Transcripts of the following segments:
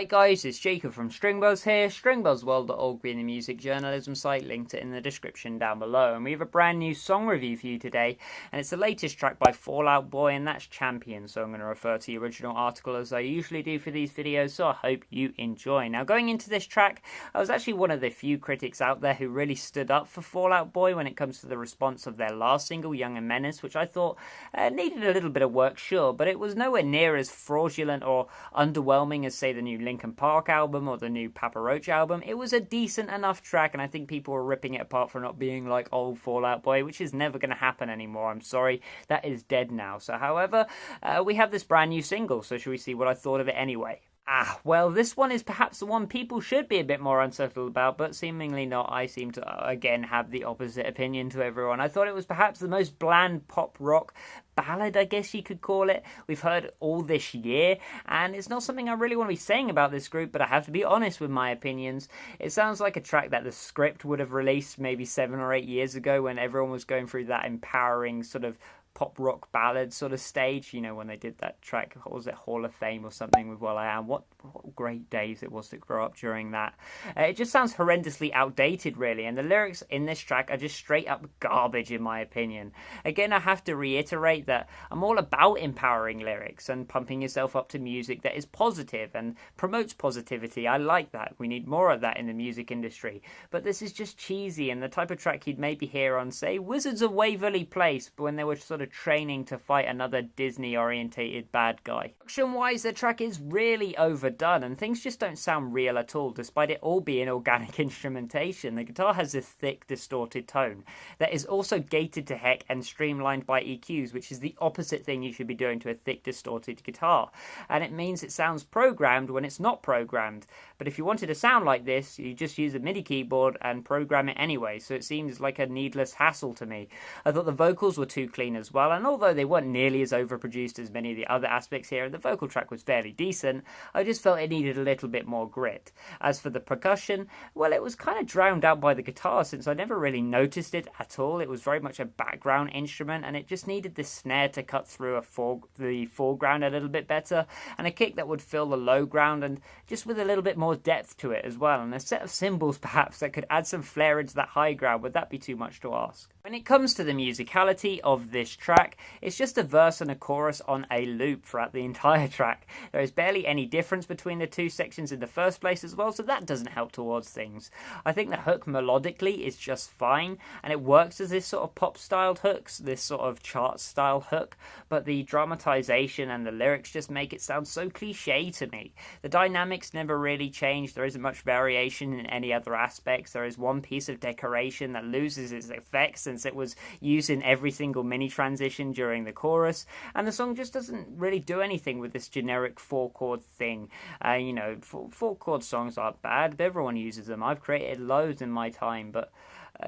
Hi guys, it's Jacob from Stringbuzz here, stringbuzzworld.org being the music journalism site, linked in the description down below. And we have a brand new song review for you today, and it's the latest track by Fall Out Boy, and that's Champion. So I'm going to refer to the original article as I usually do for these videos, so I hope you enjoy. Now, going into this track, I was actually one of the few critics out there who really stood up for Fall Out Boy when it comes to the response of their last single, Young and Menace, which I thought needed a little bit of work, sure, but it was nowhere near as fraudulent or underwhelming as, say, the new Linkin Park album or the new Papa Roach album. It was a decent enough track, and I think people were ripping it apart for not being like old Fall Out Boy, which is never going to happen anymore. I'm sorry, that is dead now. So, however, we have this brand new single, so should we see what I thought of it anyway? Well, this one is perhaps the one people should be a bit more unsettled about, but seemingly not. I seem to, again, have the opposite opinion to everyone. I thought it was perhaps the most bland pop rock ballad, I guess you could call it, we've heard all this year, and it's not something I really want to be saying about this group, but I have to be honest with my opinions. It sounds like a track that the Script would have released maybe 7 or 8 years ago when everyone was going through that empowering sort of pop rock ballad sort of stage, you know, when they did that track, what was it, Hall of Fame or something with Will I Am. What great days it was to grow up during that. It just sounds horrendously outdated, really, and the lyrics in this track are just straight up garbage in my opinion. Again, I have to reiterate that I'm all about empowering lyrics and pumping yourself up to music that is positive and promotes positivity. I like that. We need more of that in the music industry, but this is just cheesy and the type of track you'd maybe hear on, say, Wizards of Waverly Place, when they were sort of training to fight another Disney-orientated bad guy. Production-wise, the track is really overdone, and things just don't sound real at all, despite it all being organic instrumentation. The guitar has this thick, distorted tone that is also gated to heck and streamlined by EQs, which is the opposite thing you should be doing to a thick, distorted guitar. And it means it sounds programmed when it's not programmed. But if you wanted to sound like this, you just use a MIDI keyboard and program it anyway, so it seems like a needless hassle to me. I thought the vocals were too clean as well, and although they weren't nearly as overproduced as many of the other aspects here, the vocal track was fairly decent. I just felt it needed a little bit more grit. As for the percussion, well, it was kind of drowned out by the guitar, since I never really noticed it at all. It was very much a background instrument, and it just needed this snare to cut through the foreground a little bit better, and a kick that would fill the low ground, and just with a little bit more depth to it as well, and a set of cymbals perhaps that could add some flair into that high ground. Would that be too much to ask? When it comes to the musicality of this track, it's just a verse and a chorus on a loop throughout the entire track. There is barely any difference between the two sections in the first place as well, so that doesn't help towards things. I think the hook melodically is just fine, and it works as this sort of pop-styled hooks, this sort of chart-style hook, but the dramatization and the lyrics just make it sound so cliche to me. The dynamics never really change. There isn't much variation in any other aspects. There is one piece of decoration that loses its effect since it was used in every single mini transition during the chorus, and the song just doesn't really do anything with this generic 4-chord thing. You know, 4-chord songs aren't bad, everyone uses them. I've created loads in my time, but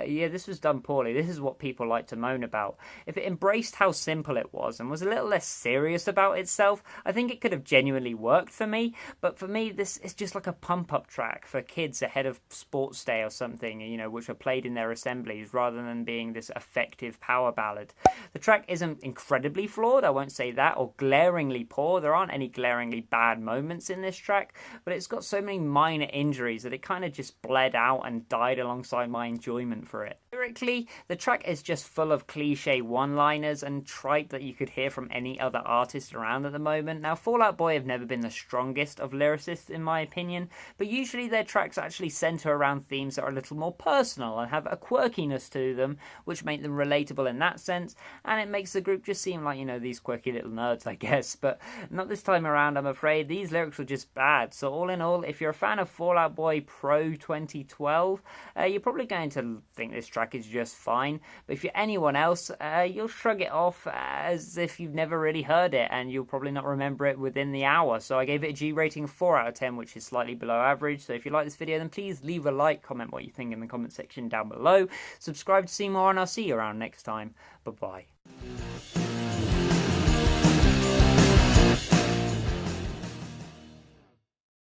yeah, this was done poorly. This is what people like to moan about. If it embraced how simple it was and was a little less serious about itself, I think it could have genuinely worked for me. But for me, this is just like a pump-up track for kids ahead of sports day or something, you know, which are played in their assemblies, rather than being this effective power ballad. The track isn't incredibly flawed, I won't say that, or glaringly poor. There aren't any glaringly bad moments in this track, but it's got so many minor injuries that it kind of just bled out and died alongside my enjoyment for it. Lyrically, the track is just full of cliche one-liners and tripe that you could hear from any other artist around at the moment. Now, Fall Out Boy have never been the strongest of lyricists in my opinion, but usually their tracks actually centre around themes that are a little more personal and have a quirkiness to them, which make them relatable in that sense, and it makes the group just seem like, you know, these quirky little nerds, I guess. But not this time around, I'm afraid. These lyrics were just bad. So all in all, if you're a fan of Fall Out Boy Pro 2012, you're probably going to think this track is just fine, but if you're anyone else, you'll shrug it off as if you've never really heard it, and you'll probably not remember it within the hour. So I gave it a G rating of 4 out of 10, which is slightly below average. So if you like this video, then please leave a like, comment what you think in the comment section down below, subscribe to see more, and I'll see you around next time. Bye bye.